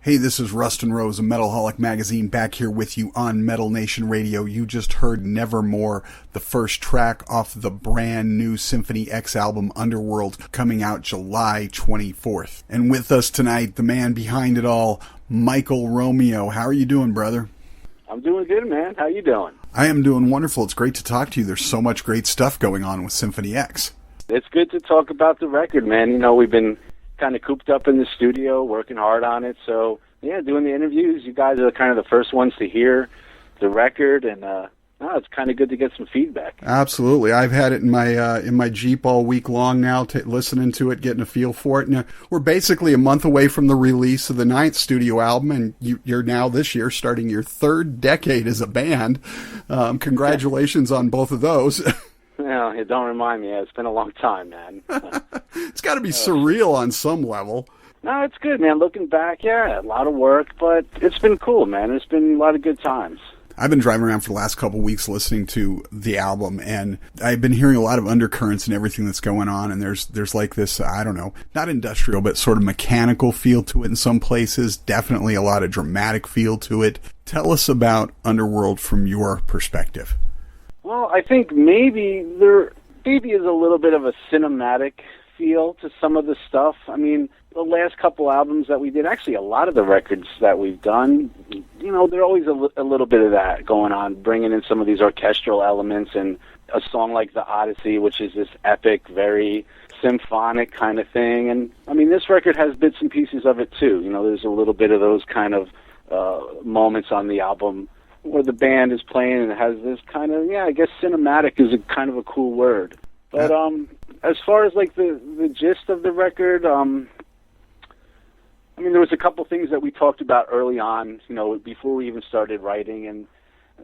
Hey, this is Rustin Rose of Metalholic magazine back here with you on Metal Nation Radio. You just heard Nevermore, the first track off the brand new Symphony X album Underworld, coming out July 24th. And with us tonight, the man behind it all, Michael Romeo. How are you doing, brother? I'm doing good, man. How you doing? I am doing wonderful. It's great to talk to you. There's so much great stuff going on with Symphony X. It's good to talk about the record, man. You know, we've been kind of cooped up in the studio, working hard on it. So, yeah, doing the interviews. You guys are kind of the first ones to hear the record, and it's kind of good to get some feedback. Absolutely. I've had it in my Jeep all week long now, listening to it, getting a feel for it. And we're basically a month away from the release of the 9th studio album, and you're now this year starting your 3rd decade as a band. Congratulations on both of those. Well, don't remind me. It's been a long time, man. It's got to be surreal on some level. No, it's good, man. Looking back, yeah, a lot of work, but it's been cool, man. It's been a lot of good times. I've been driving around for the last couple of weeks listening to the album, and I've been hearing a lot of undercurrents and everything that's going on, and there's like this, I don't know, not industrial, but sort of mechanical feel to it in some places, definitely a lot of dramatic feel to it. Tell us about Underworld from your perspective. Well, I think maybe there is a little bit of a cinematic feel to some of the stuff. I mean, the last couple albums that we did, actually a lot of the records that we've done, you know, there's always a little bit of that going on, bringing in some of these orchestral elements, and a song like The Odyssey, which is this epic, very symphonic kind of thing. And, I mean, this record has bits and pieces of it, too. You know, there's a little bit of those kind of moments on the album where the band is playing and it has this kind of, I guess cinematic is a kind of a cool word. But as far as like the gist of the record, I mean, there was a couple things that we talked about early on, you know, before we even started writing, and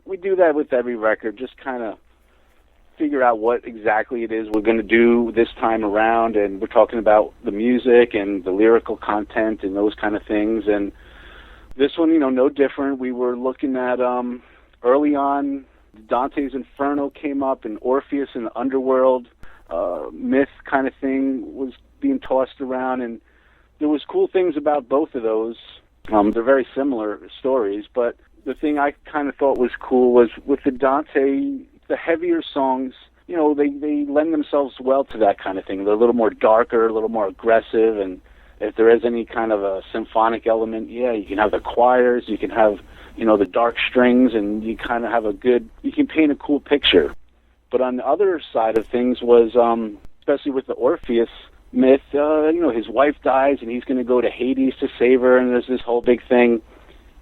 we do that with every record, just kind of figure out what exactly it is we're going to do this time around, and we're talking about the music and the lyrical content and those kind of things. And this one, you know, no different. We were looking at, early on, Dante's Inferno came up, and Orpheus and the Underworld myth kind of thing was being tossed around, and there was cool things about both of those. They're very similar stories, but the thing I kind of thought was cool was with the Dante, the heavier songs, you know, they lend themselves well to that kind of thing. They're a little more darker, a little more aggressive, and if there is any kind of a symphonic element, you can have the choirs, you can have, you know, the dark strings, and you kind of have you can paint a cool picture. But on the other side of things was, especially with the Orpheus myth, you know, his wife dies and he's going to go to Hades to save her, and there's this whole big thing.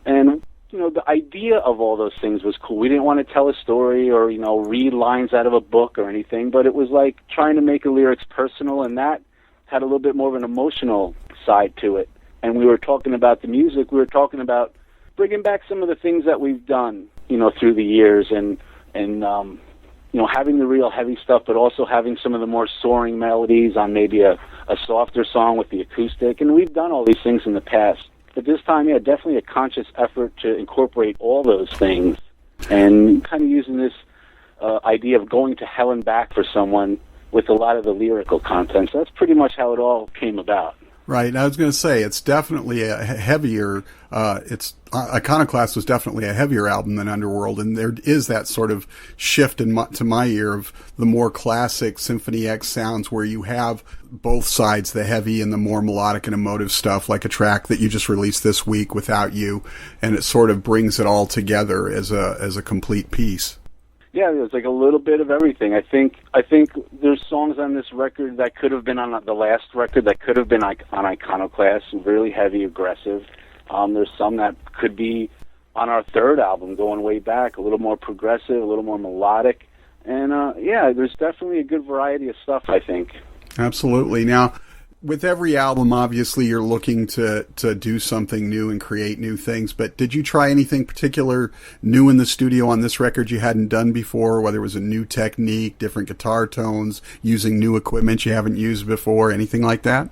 And, you know, the idea of all those things was cool. We didn't want to tell a story or, you know, read lines out of a book or anything, but it was like trying to make the lyrics personal, and that had a little bit more of an emotional side to it. And we were talking about the music, we were talking about bringing back some of the things that we've done, you know, through the years, and you know, having the real heavy stuff, but also having some of the more soaring melodies on maybe a softer song with the acoustic. And we've done all these things in the past. But this time, definitely a conscious effort to incorporate all those things, and kind of using this idea of going to hell and back for someone with a lot of the lyrical content. So that's pretty much how it all came about. Right. I was going to say, it's definitely a heavier, Iconoclast was definitely a heavier album than Underworld, and there is that sort of shift to my ear of the more classic Symphony X sounds where you have both sides, the heavy and the more melodic and emotive stuff, like a track that you just released this week, Without You, and it sort of brings it all together as a complete piece. Yeah, there's like a little bit of everything. I think there's songs on this record that could have been on the last record, that could have been on Iconoclast, really heavy, aggressive. There's some that could be on our 3rd album, going way back, a little more progressive, a little more melodic. And, there's definitely a good variety of stuff, I think. Absolutely. Now, with every album, obviously, you're looking to do something new and create new things, but did you try anything particular new in the studio on this record you hadn't done before, whether it was a new technique, different guitar tones, using new equipment you haven't used before, anything like that?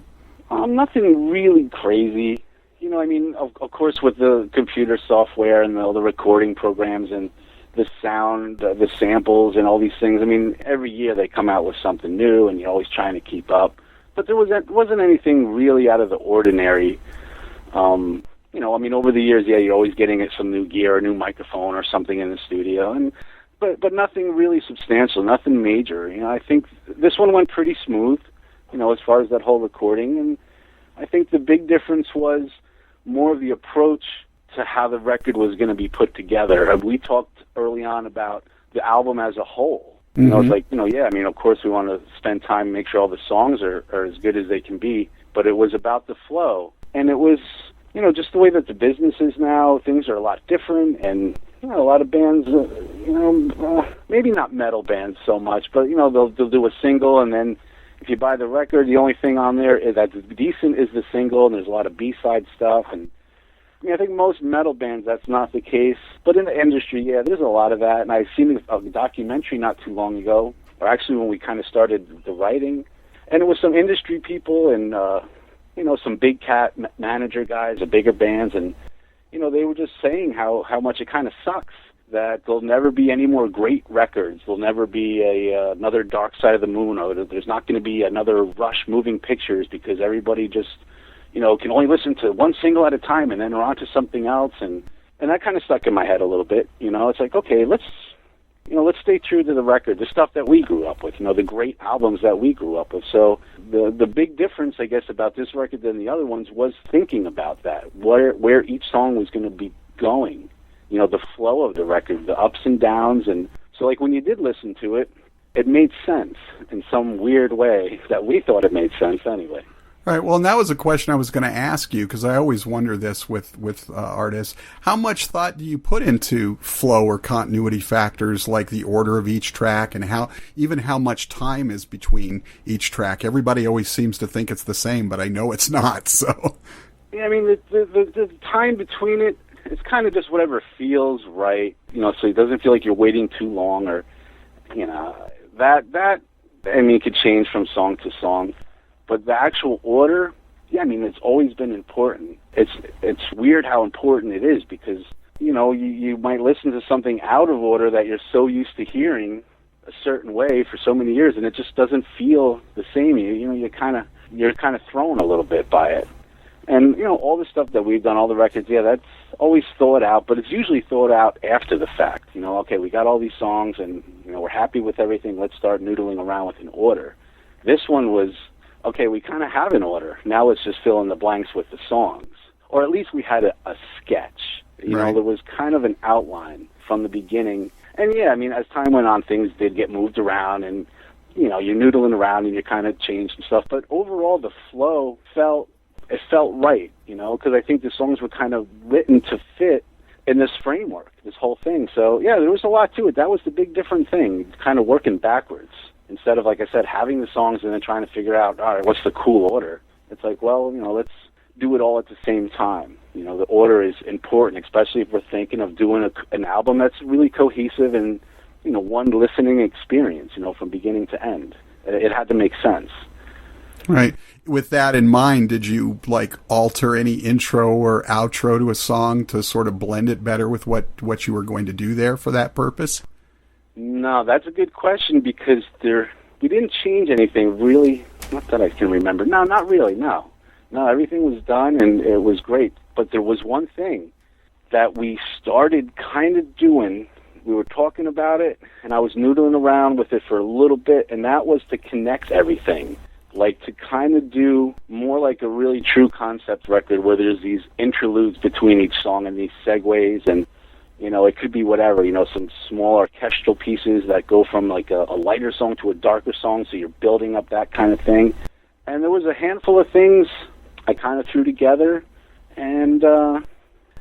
Nothing really crazy. You know, I mean, of course, with the computer software and all the recording programs and the sound, the samples and all these things, I mean, every year they come out with something new, and you're always trying to keep up. But there wasn't anything really out of the ordinary. I mean, over the years, yeah, you're always getting some new gear, a new microphone or something in the studio, but nothing really substantial, nothing major. I think this one went pretty smooth, as far as that whole recording, and I think the big difference was more of the approach to how the record was going to be put together. We talked early on about the album as a whole. It's like, yeah, I mean, of course we want to spend time and make sure all the songs are as good as they can be, but it was about the flow, and it was, just the way that the business is now. Things are a lot different, and a lot of bands, maybe not metal bands so much, but they'll do a single, and then if you buy the record, the only thing on there that's decent is the single, and there's a lot of B-side stuff. And I think most metal bands, that's not the case. But in the industry, yeah, there's a lot of that. And I've seen a documentary not too long ago, or actually when we kind of started the writing, and it was some industry people and some big cat manager guys of bigger bands, and they were just saying how much it kind of sucks that there'll never be any more great records. There'll never be another Dark Side of the Moon, or there's not going to be another Rush Moving Pictures, because everybody just, can only listen to one single at a time, and then we're on to something else. And that kind of stuck in my head a little bit. It's like, okay, let's stay true to the record, the stuff that we grew up with, the great albums that we grew up with. So the big difference, I guess, about this record than the other ones was thinking about that, where each song was going to be going. The flow of the record, the ups and downs. And so, like, when you did listen to it, it made sense in some weird way that we thought it made sense anyway. Right. Well, and that was a question I was going to ask you, because I always wonder this with artists. How much thought do you put into flow or continuity factors, like the order of each track, and how much time is between each track? Everybody always seems to think it's the same, but I know it's not. So, yeah, I mean, the time between it, it's kind of just whatever feels right, so it doesn't feel like you're waiting too long, or, that, I mean, it could change from song to song, but the actual order, yeah, I mean, it's always been important. It's weird how important it is, because, you might listen to something out of order that you're so used to hearing a certain way for so many years, and it just doesn't feel the same. You're kind of thrown a little bit by it. And, all the stuff that we've done, all the records, yeah, that's always thought out, but it's usually thought out after the fact. Okay, we got all these songs, and, we're happy with everything. Let's start noodling around with an order. This one was, okay, we kind of have an order. Now let's just fill in the blanks with the songs. Or at least we had a sketch. There was kind of an outline from the beginning. And, yeah, I mean, as time went on, things did get moved around, and, you're noodling around, and you kind of changed and stuff. But overall, the flow felt right, because I think the songs were kind of written to fit in this framework, this whole thing. So, yeah, there was a lot to it. That was the big different thing, kind of working backwards. Instead of, like I said, having the songs and then trying to figure out, all right, what's the cool order? It's like, well, let's do it all at the same time. The order is important, especially if we're thinking of doing an album that's really cohesive and, one listening experience, from beginning to end. It had to make sense. Right. With that in mind, did you alter any intro or outro to a song to sort of blend it better with what you were going to do there for that purpose? No, that's a good question, because we didn't change anything really. Not that I can remember. No, not really. No, everything was done and it was great. But there was one thing that we started kind of doing. We were talking about it, and I was noodling around with it for a little bit, and that was to connect everything. To kind of do more like a really true concept record, where there's these interludes between each song and these segues, and it could be whatever, some small orchestral pieces that go from a lighter song to a darker song, so you're building up that kind of thing. And there was a handful of things I kind of threw together, and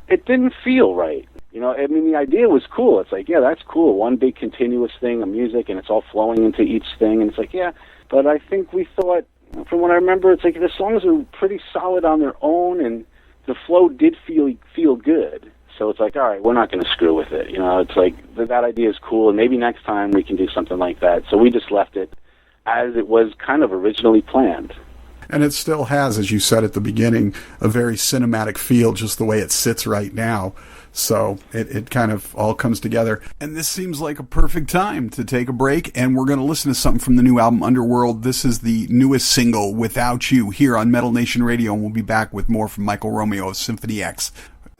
it didn't feel right. I mean, the idea was cool. It's like, yeah, that's cool. One big continuous thing of music, and it's all flowing into each thing, and it's like, yeah. But I think we thought, from what I remember, it's like the songs are pretty solid on their own, and the flow did feel good. So it's like, all right, we're not going to screw with it. It's like that idea is cool, and maybe next time we can do something like that. So we just left it as it was kind of originally planned. And it still has, as you said at the beginning, a very cinematic feel, just the way it sits right now. So it kind of all comes together. And this seems like a perfect time to take a break, and we're going to listen to something from the new album, Underworld. This is the newest single, Without You, here on Metal Nation Radio, and we'll be back with more from Michael Romeo of Symphony X.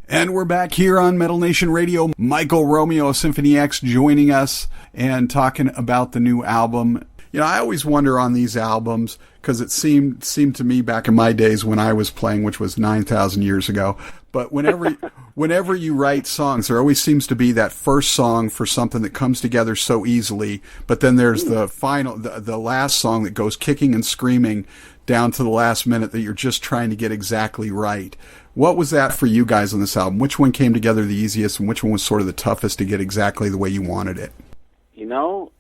And we're back here on Metal Nation Radio. Michael Romeo of Symphony X joining us and talking about the new album. You know, I always wonder on these albums, because it seemed to me back in my days when I was playing, which was 9,000 years ago. But whenever you write songs, there always seems to be that first song for something that comes together so easily. But then there's the final, the last song that goes kicking and screaming down to the last minute that you're just trying to get exactly right. What was that for you guys on this album? Which one came together the easiest, and which one was sort of the toughest to get exactly the way you wanted it? You know,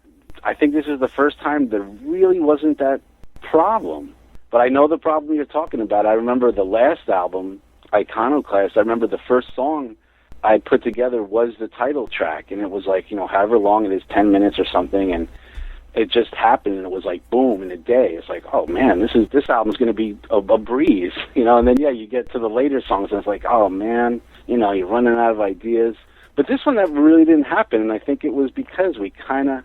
I think this is the first time there really wasn't that problem. But I know the problem you're talking about. I remember the last album, Iconoclast, I remember the first song I put together was the title track, and it was like, you know, however long it is, 10 minutes or something, and it just happened, and it was like, boom, in a day. It's like, oh, man, this album's going to be a breeze, you know, and then, yeah, you get to the later songs, and it's like, oh, man, you know, you're running out of ideas. But this one, that really didn't happen, and I think it was because we kind of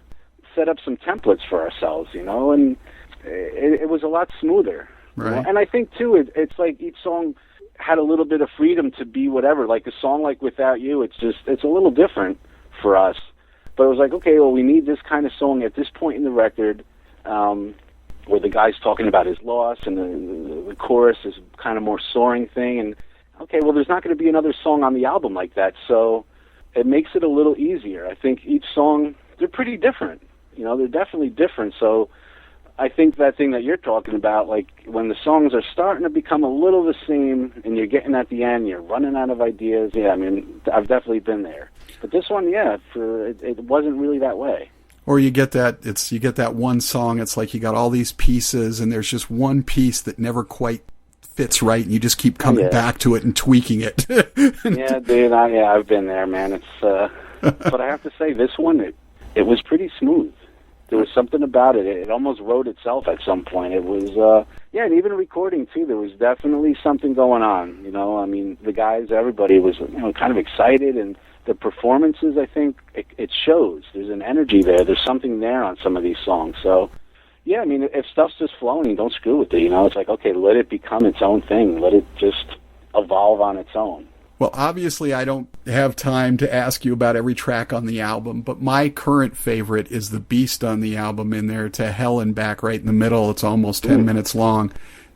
set up some templates for ourselves, you know, and it was a lot smoother. Right. You know? And I think, too, it's like each song had a little bit of freedom to be whatever. Like a song like Without You, it's a little different for us. But it was like, okay, well, we need this kind of song at this point in the record, where the guy's talking about his loss, and the chorus is kind of more soaring thing. And, okay, well, there's not going to be another song on the album like that, so it makes it a little easier. I think each song, they're pretty different. You know, they're definitely different. So I think that thing that you're talking about, like when the songs are starting to become a little the same and you're getting at the end, you're running out of ideas. Yeah, I mean, I've definitely been there. But this one, yeah, it wasn't really that way. Or you get that one song, it's like you got all these pieces and there's just one piece that never quite fits right, and you just keep coming back to it and tweaking it. Yeah, dude, I've been there, man. It's but I have to say, this one, it was pretty smooth. There was something about it. It almost wrote itself at some point. It was, and even recording, too, there was definitely something going on. You know, I mean, the guys, everybody was, you know, kind of excited, and the performances, I think, it shows. There's an energy there. There's something there on some of these songs. So, yeah, I mean, if stuff's just flowing, don't screw with it, you know? It's like, okay, let it become its own thing. Let it just evolve on its own. Well, obviously, I don't have time to ask you about every track on the album, but my current favorite is the Beast on the album in there, To Hell and Back, right in the middle. It's almost 10 minutes long.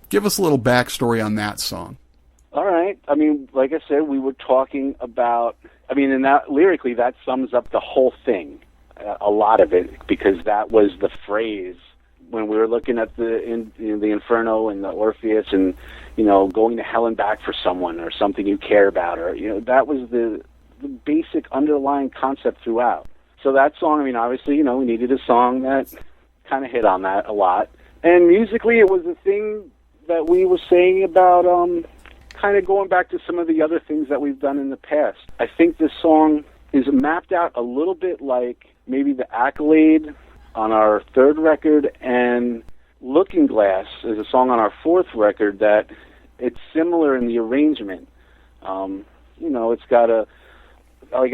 Give us a little backstory on that song. All right. I mean, like I said, we were talking about, I mean, and that lyrically, that sums up the whole thing, a lot of it, because that was the phrase when we were looking at the Inferno and the Orpheus, and, you know, going to hell and back for someone or something you care about, or, you know, that was the basic underlying concept throughout. So that song, I mean, obviously, you know, we needed a song that kind of hit on that a lot. And musically, it was the thing that we were saying about kind of going back to some of the other things that we've done in the past. I think this song is mapped out a little bit like maybe The Accolade on our third record, and Looking Glass is a song on our fourth record that it's similar in the arrangement. You know, it's got a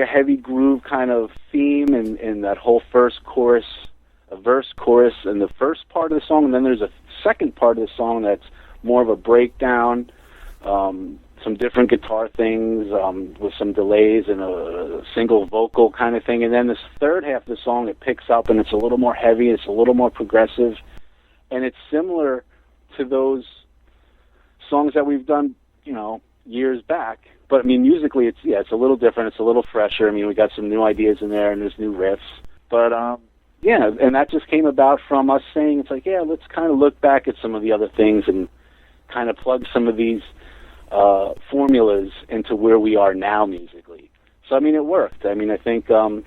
heavy groove kind of theme in that whole first chorus, a verse, chorus, in the first part of the song, and then there's a second part of the song that's more of a breakdown, some different guitar things with some delays and a single vocal kind of thing. And then this third half of the song, it picks up and it's a little more heavy, it's a little more progressive. And it's similar to those songs that we've done, you know, years back. But, I mean, musically, it's a little different. It's a little fresher. I mean, we got some new ideas in there and there's new riffs. But, yeah, and that just came about from us saying, it's like, yeah, let's kind of look back at some of the other things and kind of plug some of these formulas into where we are now musically. So, I mean, it worked. I mean, I think, you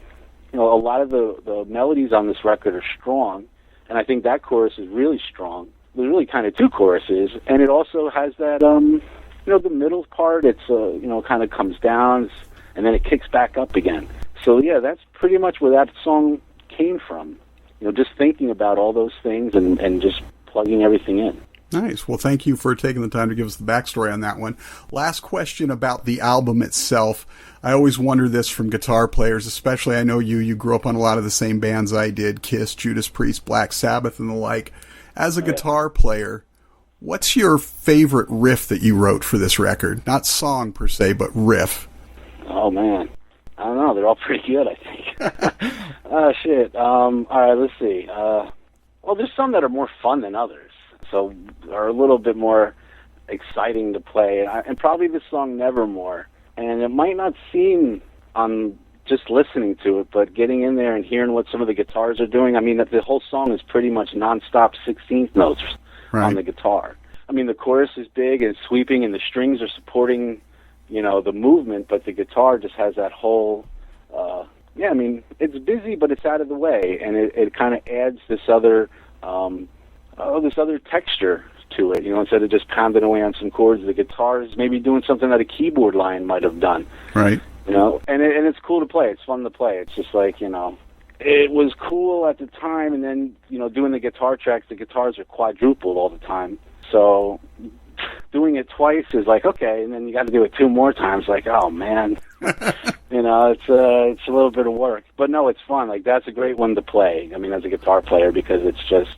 know, a lot of the melodies on this record are strong, and I think that chorus is really strong. There's really kind of two choruses, and it also has that, you know, the middle part, it's, you know, kind of comes down, and then it kicks back up again. So, yeah, that's pretty much where that song came from. You know, just thinking about all those things and just plugging everything in. Nice. Well, thank you for taking the time to give us the backstory on that one. Last question about the album itself. I always wonder this from guitar players, especially I know you grew up on a lot of the same bands I did, Kiss, Judas Priest, Black Sabbath, and the like. As a guitar player, what's your favorite riff that you wrote for this record? Not song per se, but riff. Oh, man. I don't know. They're all pretty good, I think. Oh, shit. All right, let's see. Well, there's some that are more fun than others, so are a little bit more exciting to play. And probably the song Nevermore. And it might not seem on just listening to it, but getting in there and hearing what some of the guitars are doing, I mean, the whole song is pretty much nonstop 16th notes on the guitar. I mean, the chorus is big and sweeping, and the strings are supporting, the movement, but the guitar just has that whole, I mean, it's busy, but it's out of the way, and it kind of adds this other texture to it, instead of just pounding away on some chords, the guitar is maybe doing something that a keyboard line might have done. Right. And it's cool to play. It's fun to play. It's just like, it was cool at the time, and then, doing the guitar tracks, the guitars are quadrupled all the time. So doing it twice is like, okay, and then you got to do it 2 more times, like, oh, man. It's a little bit of work. But no, it's fun. Like, that's a great one to play, I mean, as a guitar player, because it's just,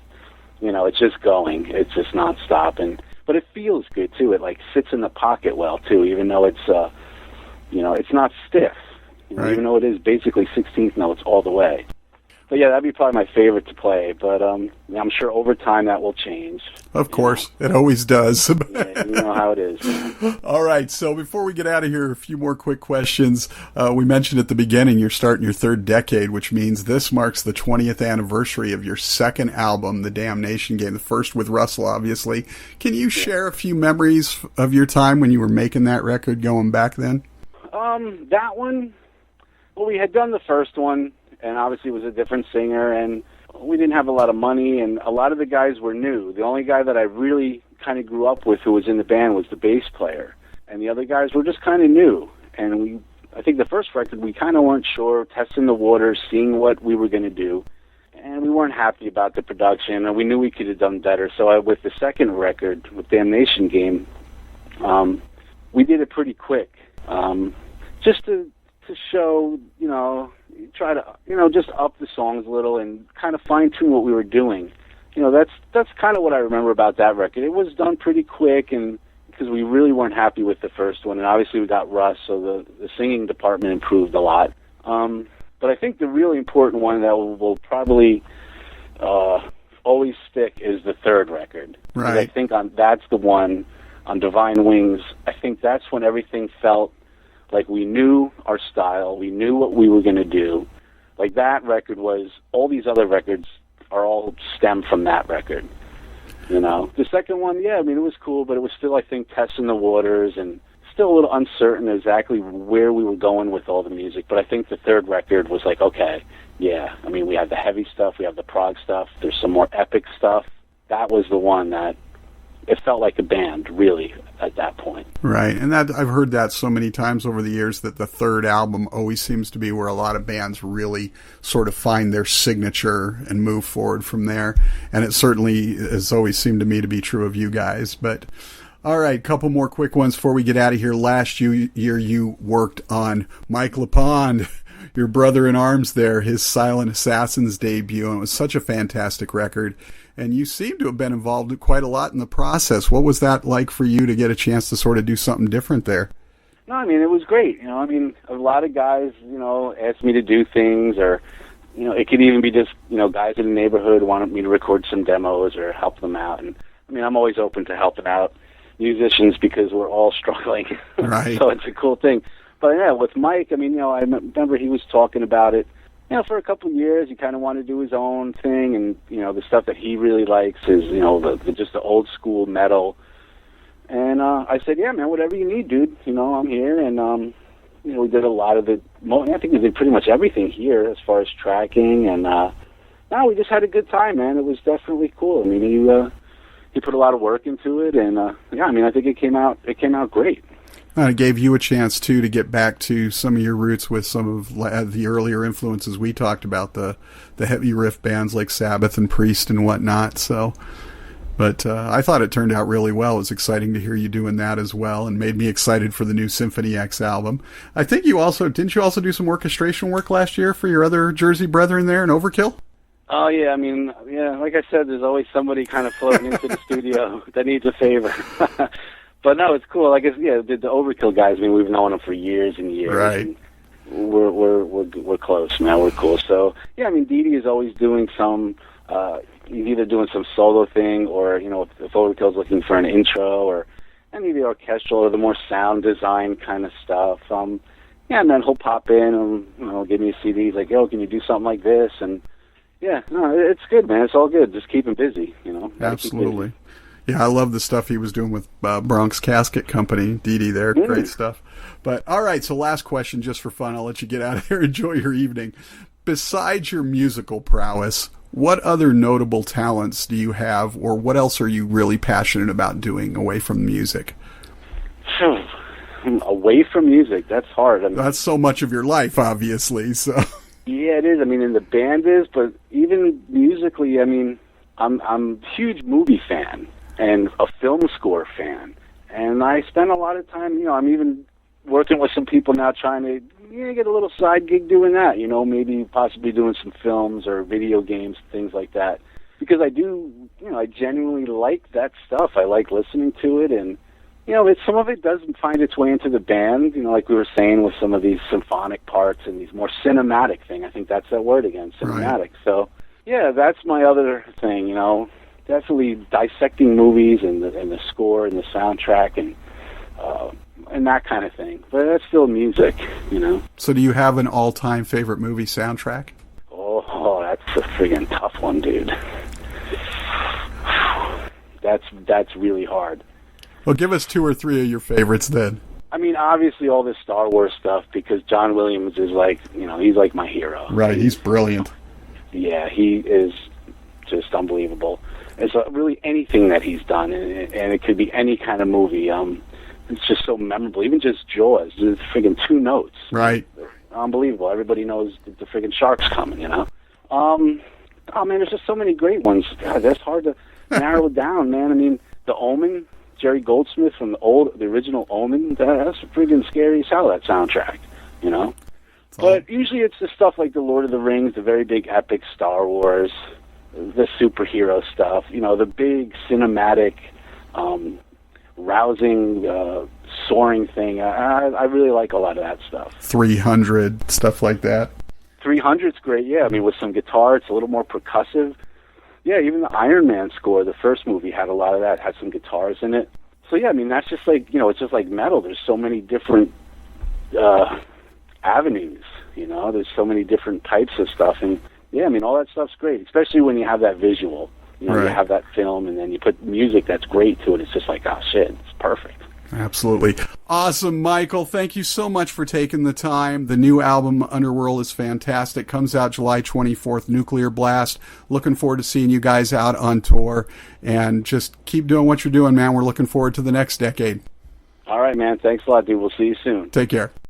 it's just going. It's just nonstop. But it feels good, too. It, like, sits in the pocket well, too, even though it's, it's not stiff, right. Even though it is basically 16th notes all the way. But yeah, that'd be probably my favorite to play. But I'm sure over time that will change. Of course, it always does. Yeah, you know how it is. Man. All right, so before we get out of here, a few more quick questions. We mentioned at the beginning you're starting your 3rd decade, which means this marks the 20th anniversary of your 2nd album, The Damnation Game, the first with Russell, obviously. Can you share a few memories of your time when you were making that record going back then? That one, well, we had done the first one, and obviously it was a different singer, and we didn't have a lot of money, and a lot of the guys were new. The only guy that I really kind of grew up with who was in the band was the bass player, and the other guys were just kind of new. And I think the first record, we kind of weren't sure, testing the waters, seeing what we were going to do, and we weren't happy about the production, and we knew we could have done better. So with the second record, with Damnation Game, we did it pretty quick. Just to show, try to, just up the songs a little and kind of fine-tune what we were doing. That's kind of what I remember about that record. It was done pretty quick, and because we really weren't happy with the first one, and obviously we got Russ, so the singing department improved a lot. But I think the really important one that will probably always stick is the third record. Right. I think that's the one on Divine Wings. I think that's when everything felt like we knew our style, we knew what we were going to do. Like that record was, all these other records are all stemmed from that record. The second one, yeah, I mean, it was cool, but it was still, I think, testing the waters and still a little uncertain exactly where we were going with all the music. But I think the third record was like, okay, yeah, I mean, we have the heavy stuff, we have the prog stuff, there's some more epic stuff. That was the one that it felt like a band, really, at that point. Right, and that I've heard that so many times over the years that the third album always seems to be where a lot of bands really sort of find their signature and move forward from there. And it certainly has always seemed to me to be true of you guys. But all right, couple more quick ones before we get out of here. Last year you worked on Mike LePond, your brother in arms there, his Silent Assassins debut, and it was such a fantastic record. And you seem to have been involved quite a lot in the process. What was that like for you to get a chance to sort of do something different there? No, I mean, it was great. I mean, a lot of guys, asked me to do things, or, it could even be just, guys in the neighborhood wanted me to record some demos or help them out. And, I mean, I'm always open to helping out musicians because we're all struggling. Right. So it's a cool thing. But, yeah, with Mike, I mean, I remember he was talking about it. For a couple of years, he kind of wanted to do his own thing, and, the stuff that he really likes is, just the old school metal. And I said, yeah, man, whatever you need, dude. I'm here, and, we did a lot of I think we did pretty much everything here as far as tracking, and, we just had a good time, man. It was definitely cool. I mean, he put a lot of work into it, and, I think it came out great. It gave you a chance, too, to get back to some of your roots with some of the earlier influences we talked about, the heavy riff bands like Sabbath and Priest and whatnot. So, But I thought it turned out really well. It was exciting to hear you doing that as well, and made me excited for the new Symphony X album. I think didn't you also do some orchestration work last year for your other Jersey brethren there in Overkill? Oh, yeah, I mean, yeah, like I said, there's always somebody kind of floating into the studio that needs a favor. But no, it's cool. Like, the Overkill guys, I mean, we've known them for years and years. Right. And we're close, man. We're cool. So, yeah, I mean, Dee Dee is always doing some, he's either doing some solo thing or, if Overkill's looking for an intro or any of the orchestral or the more sound design kind of stuff. Yeah, and then he'll pop in and, give me a CD. He's like, yo, can you do something like this? And, yeah, no, it's good, man. It's all good. Just keep him busy, Absolutely. Yeah, I love the stuff he was doing with Bronx Casket Company. Dee Dee there, great stuff. But, all right, so last question just for fun. I'll let you get out of here. Enjoy your evening. Besides your musical prowess, what other notable talents do you have, or what else are you really passionate about doing away from music? Away from music, that's hard. That's so much of your life, obviously, so... Yeah, it is. I mean, in the band is, but even musically, I mean, I'm a huge movie fan and a film score fan, and I spend a lot of time. I'm even working with some people now trying to get a little side gig doing that. Maybe possibly doing some films or video games, things like that, because I do. I genuinely like that stuff. I like listening to it, and some of it doesn't find its way into the band, like we were saying with some of these symphonic parts and these more cinematic thing. I think that's that word again, cinematic. Right. So, yeah, that's my other thing, definitely dissecting movies and the score and the soundtrack and that kind of thing. But that's still music, So do you have an all-time favorite movie soundtrack? Oh, that's a friggin' tough one, dude. That's really hard. Well, give us 2 or 3 of your favorites then. I mean, obviously all this Star Wars stuff, because John Williams is like, he's like my hero. Right, he's brilliant. Yeah, he is just unbelievable. And so really anything that he's done, and it could be any kind of movie, it's just so memorable. Even just Jaws, the friggin' 2 notes. Right. Unbelievable. Everybody knows the friggin' shark's coming, Oh, man, there's just so many great ones. God, that's hard to narrow it down, man. I mean, The Omen... Jerry Goldsmith from the original Omen, that's friggin' scary as hell, that soundtrack, But usually it's the stuff like the Lord of the Rings, the very big epic Star Wars, the superhero stuff, the big cinematic, rousing, soaring thing. I really like a lot of that stuff. 300, stuff like that. 300's great, yeah. I mean, with some guitar, it's a little more percussive. Yeah, even the Iron Man score, the first movie, had a lot of that, had some guitars in it. So, yeah, I mean, that's just like, it's just like metal. There's so many different avenues, There's so many different types of stuff. And, yeah, I mean, all that stuff's great, especially when you have that visual. Right. You have that film, and then you put music that's great to it. It's just like, oh, shit, it's perfect. Absolutely. Awesome, Michael. Thank you so much for taking the time. The new album, Underworld, is fantastic. Comes out July 24th, Nuclear Blast. Looking forward to seeing you guys out on tour. And just keep doing what you're doing, man. We're looking forward to the next decade. All right, man. Thanks a lot, dude. We'll see you soon. Take care.